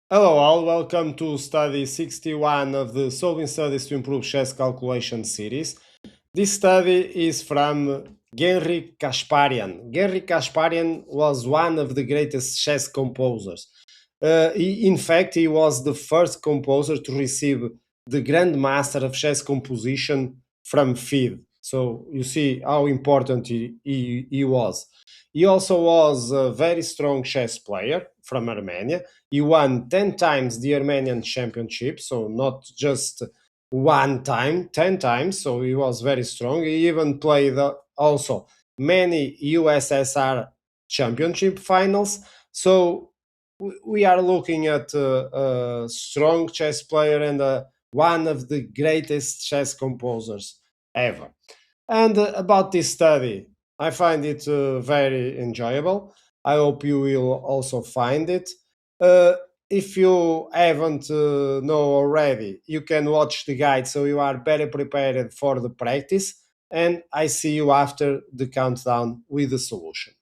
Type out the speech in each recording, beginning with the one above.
Hello all, welcome to study 61 of the Solving Studies to Improve Chess Calculation series. This study is from Genrikh Kasparyan. Genrikh Kasparyan was one of the greatest chess composers. In fact, he was the first composer to receive the Grand Master of Chess Composition from FIDE. So you see how important he was. He also was a very strong chess player from Armenia. He won 10 times the Armenian championship, so not just one time, 10 times. So he was very strong. He even played also many USSR championship finals. So we are looking at a strong chess player and one of the greatest chess composers ever. And about this study, I find it very enjoyable. I hope you will also find it. Uh, if you haven't know already, you can watch the guide so you are better prepared for the practice. And I see you after the countdown with the solution.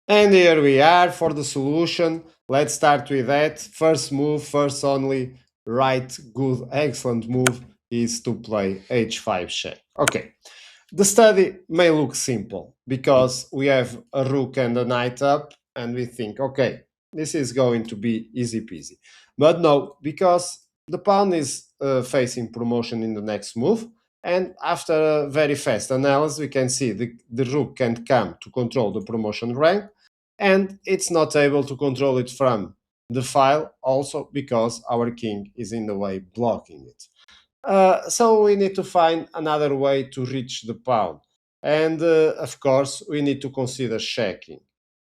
And here we are for the solution. Let's start with that. First move, first only right, good, excellent move is to play h5 check. Okay, the study may look simple because we have a rook and a knight up and we think, okay, this is going to be easy peasy. But no, because the pawn is facing promotion in the next move, and after a very fast analysis, we can see the rook can't come to control the promotion rank, and it's not able to control it from the file also because our king is in the way blocking it. So we need to find another way to reach the pawn. And of course, we need to consider checking.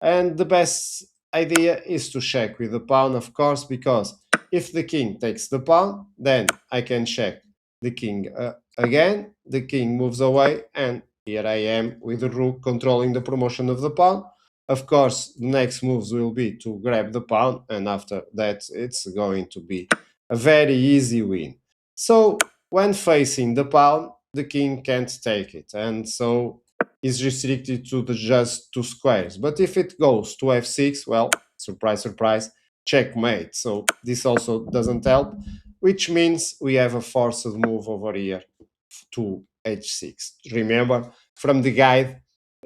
And the best idea is to check with the pawn, of course, because if the king takes the pawn, then I can check the king again. The king moves away, and here I am with the rook controlling the promotion of the pawn. Of course, the next moves will be to grab the pawn, and after that, it's going to be a very easy win. So when facing the pawn, the king can't take it, and so is restricted to the just two squares. But if it goes to f6, well, surprise, surprise, checkmate. So this also doesn't help, which means we have a forced move over here to h6. Remember, from the guide,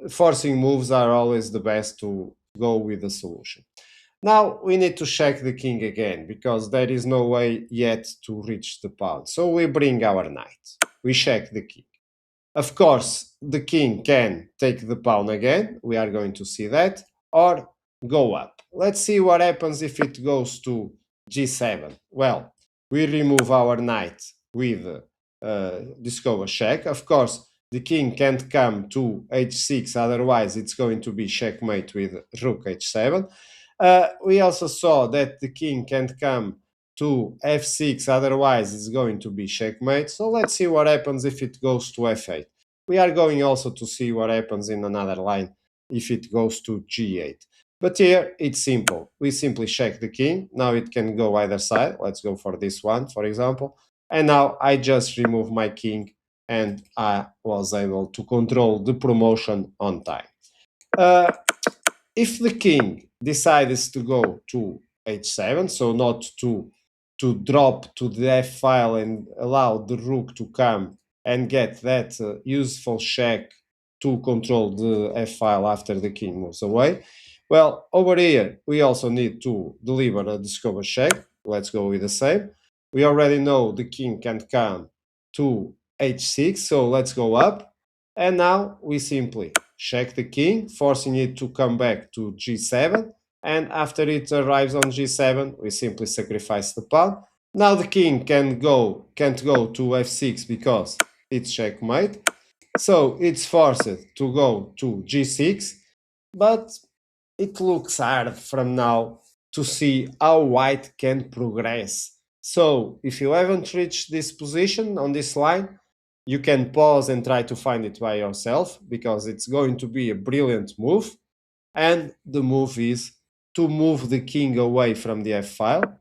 forcing moves are always the best to go with the solution. Now we need to check the king again because there is no way yet to reach the pawn. So we bring our knight. We check the king. Of course, the king can take the pawn again. We are going to see that. Or go up. Let's see what happens if it goes to g7. Well, we remove our knight with discover check. Of course, the king can't come to h6, otherwise it's going to be checkmate with rook h7. We also saw that the king can't come to f6, otherwise it's going to be checkmate. So let's see what happens if it goes to f8. We are going also to see what happens in another line if it goes to g8. But here it's simple. We simply check the king. Now it can go either side. Let's go for this one, for example. And now I just remove my king and I was able to control the promotion on time. If the king decides to go to h7, so not to drop to the f file and allow the rook to come and get that useful check to control the f file after the king moves away. Well, over here, we also need to deliver a discover check. Let's go with the same. We already know the king can come to h6, so let's go up. And now we simply check the king, forcing it to come back to g7. And after it arrives on g7, we simply sacrifice the pawn. Now the king can't go to f6 because it's checkmate. So it's forced to go to g6, but it looks hard from now to see how white can progress. So if you haven't reached this position on this line, you can pause and try to find it by yourself because it's going to be a brilliant move. And the move is to move the king away from the f file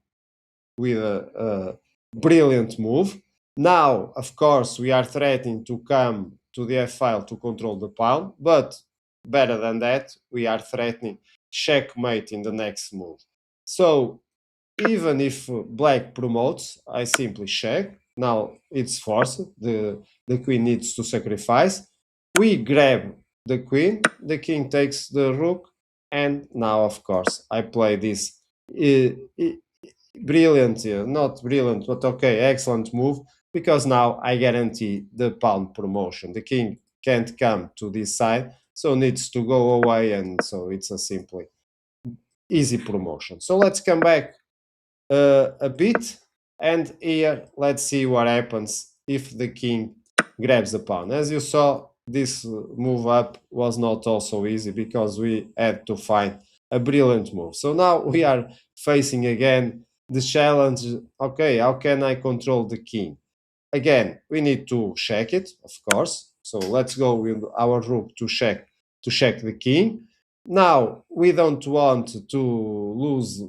with a brilliant move. Now, of course, we are threatening to come to the f file to control the pawn, but better than that, we are threatening checkmate in the next move. So even if black promotes, I simply check. Now it's forced. The queen needs to sacrifice. We grab the queen. The king takes the rook. And now, of course, I play this brilliant, not brilliant, but okay, excellent move, because now I guarantee the pawn promotion. The king can't come to this side, so needs to go away, and so it's a simply easy promotion. So let's come back a bit, and here let's see what happens if the king grabs the pawn. As you saw, this move up was not also easy because we had to find a brilliant move. So now we are facing again the challenge. Okay, how can I control the king? Again, we need to check it, of course. So let's go with our rook to check the king. Now we don't want to lose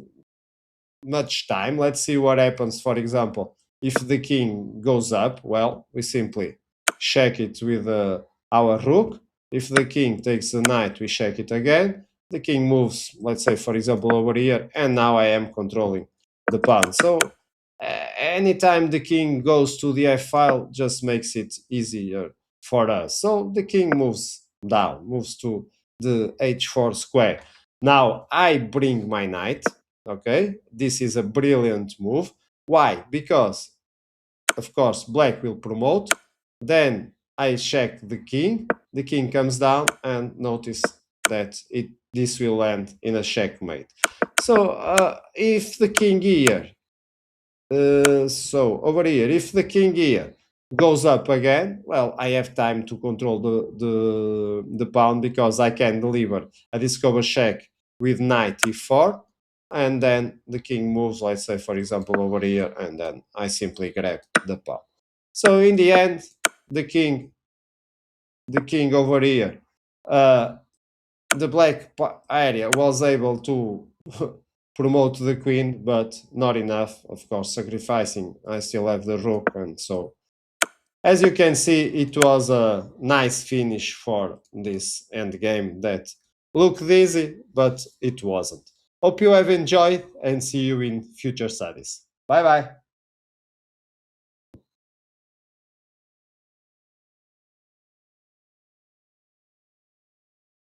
much time. Let's see what happens, for example, if the king goes up. Well, we simply check it with our rook. If the king takes the knight, we check it again. the king moves, let's say, for example, over here, and now I am controlling the pawn. So anytime the king goes to the f file, just makes it easier for us. So the king moves down, moves to the h4 square. Now I bring my knight. Okay, this is a brilliant move. Why? Because of course black will promote, then I check the king comes down, and notice that this will end in a checkmate. So if the king here, so over here, if the king here goes up again, well, I have time to control the pawn, because I can deliver a discover check with knight e4, and then the king moves, let's say, for example, over here, and then I simply grab the pawn. So in the end, the king over here, the black area was able to promote the queen, but not enough, of course, sacrificing. I still have the rook, and so as you can see, it was a nice finish for this endgame that looked easy, but it wasn't. Hope you have enjoyed, and see you in future studies. Bye bye.